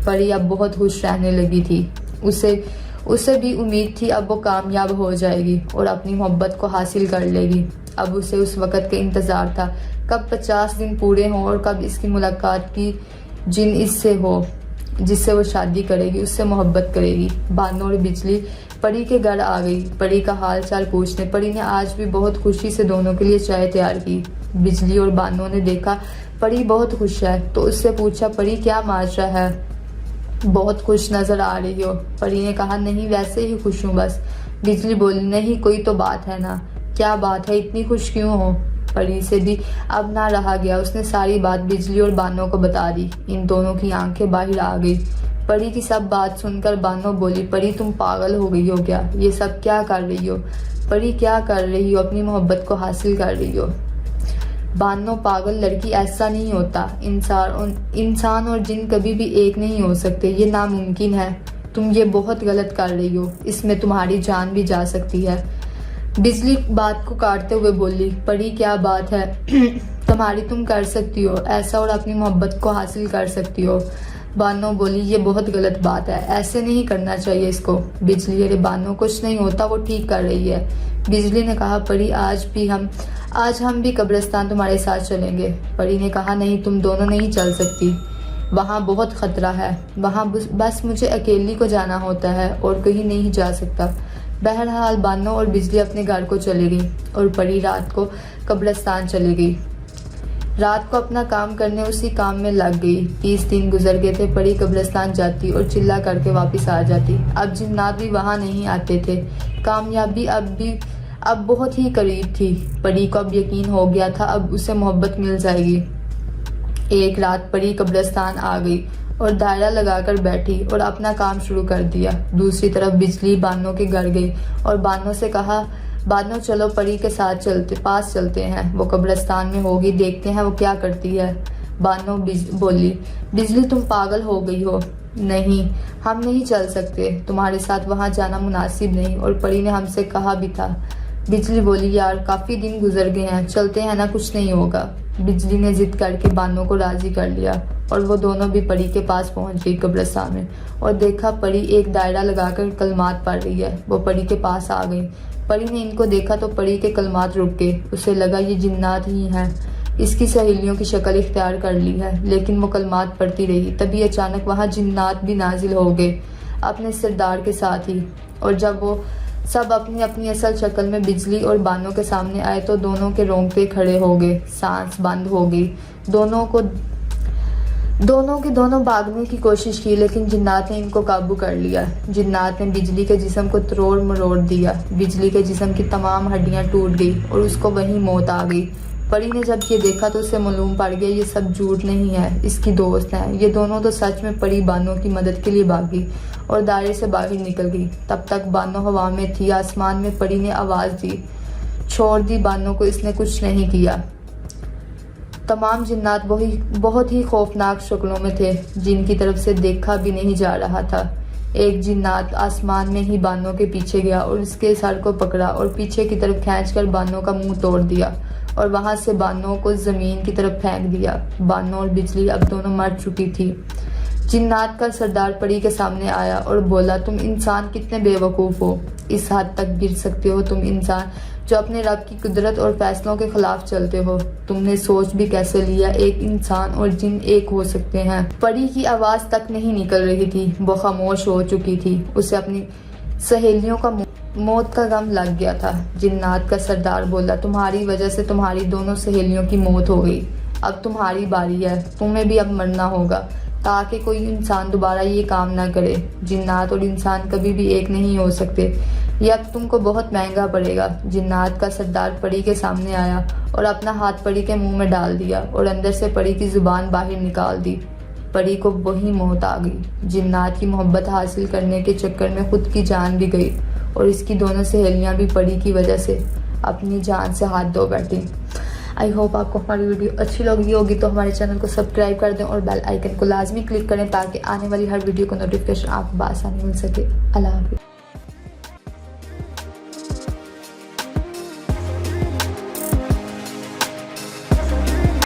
پری اب بہت خوش رہنے لگی تھی. اسے بھی امید تھی اب وہ کامیاب ہو جائے گی اور اپنی محبت کو حاصل کر لے گی. اب اسے اس وقت کا انتظار تھا کب 50 دن پورے ہوں اور کب اس کی ملاقات کی جس سے وہ شادی کرے گی، اس سے محبت کرے گی. بانو اور بجلی پری کے گھر آ گئی پری کا حال چال پوچھنے. پری نے آج بھی بہت خوشی سے دونوں کے لیے چائے تیار کی. بجلی اور بانو نے دیکھا پری بہت خوش ہے تو اس سے پوچھا پری کیا ماجرا ہے، بہت خوش نظر آ رہی ہو. پری نے کہا نہیں ویسے ہی خوش ہوں بس. بجلی بولی نہیں کوئی تو بات ہے نا. کیا بات ہے اتنی خوش کیوں ہو؟ پری سے بھی اب نہ رہا گیا. اس نے ساری بات بجلی اور بانو کو بتا دی. ان دونوں کی آنکھیں باہر آ گئی. پری کی سب بات سن کر بانو بولی پری تم پاگل ہو گئی ہو کیا؟ یہ سب کیا کر رہی ہو؟ پری کیا کر رہی ہو؟ اپنی محبت کو حاصل کر رہی ہو. بانو پاگل لڑکی ایسا نہیں ہوتا. انسان اور جن کبھی بھی ایک نہیں ہو سکتے، یہ ناممکن ہے. تم یہ بہت غلط کر رہی ہو، اس میں تمہاری جان بھی جا سکتی ہے. بجلی بات کو کاٹتے ہوئے بولی پری کیا بات ہے تمہاری، تم کر سکتی ہو ایسا اور اپنی محبت کو حاصل کر سکتی ہو. بانو بولی یہ بہت غلط بات ہے، ایسے نہیں کرنا چاہیے اس کو. بجلی ارے بانو کچھ نہیں ہوتا، وہ ٹھیک کر رہی ہے. بجلی نے کہا پری آج ہم بھی قبرستان تمہارے ساتھ چلیں گے. پری نے کہا نہیں تم دونوں نہیں چل سکتی، وہاں بہت خطرہ ہے. وہاں بس مجھے اکیلی کو جانا ہوتا ہے اور کہیں نہیں جا سکتا. بہرحال بانو اور بجلی اپنے گھر کو چلے گئی اور پری رات کو قبرستان چلی گئی. رات کو اپنا کام کرنے اسی کام میں لگ گئی. 30 دن گزر گئے تھے. پری قبرستان جاتی اور چلا کر کے واپس آ جاتی. اب جنات بھی وہاں نہیں آتے تھے. کامیابی اب بہت ہی قریب تھی. پری کو اب یقین ہو گیا تھا اب اسے محبت مل جائے گی. ایک رات پری قبرستان آ گئی اور دائرہ لگا کر بیٹھی اور اپنا کام شروع کر دیا. دوسری طرف بجلی بانو کے گھر گئی اور بانو سے کہا بانو چلو پری کے ساتھ پاس چلتے ہیں، وہ قبرستان میں ہوگی، دیکھتے ہیں وہ کیا کرتی ہے. بانو بولی بجلی تم پاگل ہو گئی ہو، نہیں ہم نہیں چل سکتے، تمہارے ساتھ وہاں جانا مناسب نہیں اور پری نے ہم سے کہا بھی تھا. بجلی بولی یار کافی دن گزر گئے ہیں، چلتے ہیں نا، کچھ نہیں ہوگا. بجلی نے ضد کر کے بانو کو راضی کر لیا اور وہ دونوں بھی پری کے پاس پہنچ گئی قبرستان میں اور دیکھا پری ایک دائرہ لگا کر کلمات پڑھ رہی ہے. وہ پری کے پاس آ گئی. پری نے ان کو دیکھا تو پری کے کلمات رک گئے. اسے لگا یہ جنات ہی ہیں، اس کی سہیلیوں کی شکل اختیار کر لی ہے، لیکن وہ کلمات پڑھتی رہی. تبھی اچانک وہاں جنات بھی نازل ہو گئے اپنے سردار کے ساتھ ہی، اور جب وہ سب اپنی اپنی اصل شکل میں بجلی اور بانو کے سامنے آئے تو دونوں کے رونگٹے کھڑے ہو گئے، سانس بند ہو گئی. دونوں کے دونوں بھاگنے کی کوشش کی لیکن جنات نے ان کو قابو کر لیا. جنات نے بجلی کے جسم کو توڑ مروڑ دیا. بجلی کے جسم کی تمام ہڈیاں ٹوٹ گئی اور اس کو وہیں موت آ گئی. پری نے جب یہ دیکھا تو اسے معلوم پڑ گیا یہ سب جھوٹ نہیں ہے، اس کی دوست ہیں. یہ دونوں تو سچ میں پری بانو کی مدد کے لیے بھاگی اور دائرے سے باہر نکل گئی. تب تک بانو ہوا میں تھی. آسمان میں پری نے آواز دی چھوڑ دی بانو کو، اس نے کچھ نہیں کیا. تمام جنات بہت ہی خوفناک شکلوں میں تھے جن کی طرف سے دیکھا بھی نہیں جا رہا تھا. ایک جنات آسمان میں ہی بانو کے پیچھے گیا اور اس کے سر کو پکڑا اور پیچھے کی طرف کھینچ کر بانو کا منہ توڑ دیا اور وہاں سے بانو کو زمین کی طرف پھینک دیا. بانو اور بجلی اب دونوں مر چکی تھی. جنات کا سردار پری کے سامنے آیا اور بولا تم انسان کتنے بے وقوف ہو، اس حد تک گر سکتے ہو تم انسان جو اپنے رب کی قدرت اور فیصلوں کے خلاف چلتے ہو. تم نے سوچ بھی کیسے لیا ایک انسان اور جن ایک ہو سکتے ہیں؟ پری کی آواز تک نہیں نکل رہی تھی، وہ خاموش ہو چکی تھی. اسے اپنی سہیلیوں کا موت کا غم لگ گیا تھا. جنات کا سردار بولا تمہاری وجہ سے تمہاری دونوں سہیلیوں کی موت ہو گئی، اب تمہاری باری ہے، تمہیں بھی اب مرنا ہوگا تاکہ کوئی انسان دوبارہ یہ کام نہ کرے. جنات اور انسان کبھی بھی ایک نہیں ہو سکتے، یہ اب تم کو بہت مہنگا پڑے گا. جنات کا سردار پری کے سامنے آیا اور اپنا ہاتھ پری کے منہ میں ڈال دیا اور اندر سے پری کی زبان باہر نکال دی. پری کو وہی موت آ گئی. جنات کی محبت حاصل کرنے کے چکر میں خود کی جان بھی گئی اور اس کی دونوں سہیلیاں بھی پری کی وجہ سے اپنی جان سے ہاتھ دھو بیٹھی. آئی ہوپ آپ کو ہماری ویڈیو اچھی لگی ہوگی تو ہمارے چینل کو سبسکرائب کر دیں اور بیل آئیکن کو لازمی کلک کریں تاکہ آنے والی ہر ویڈیو کو نوٹیفیکیشن آپ کو بآسانی مل سکے. اللہ حافظ.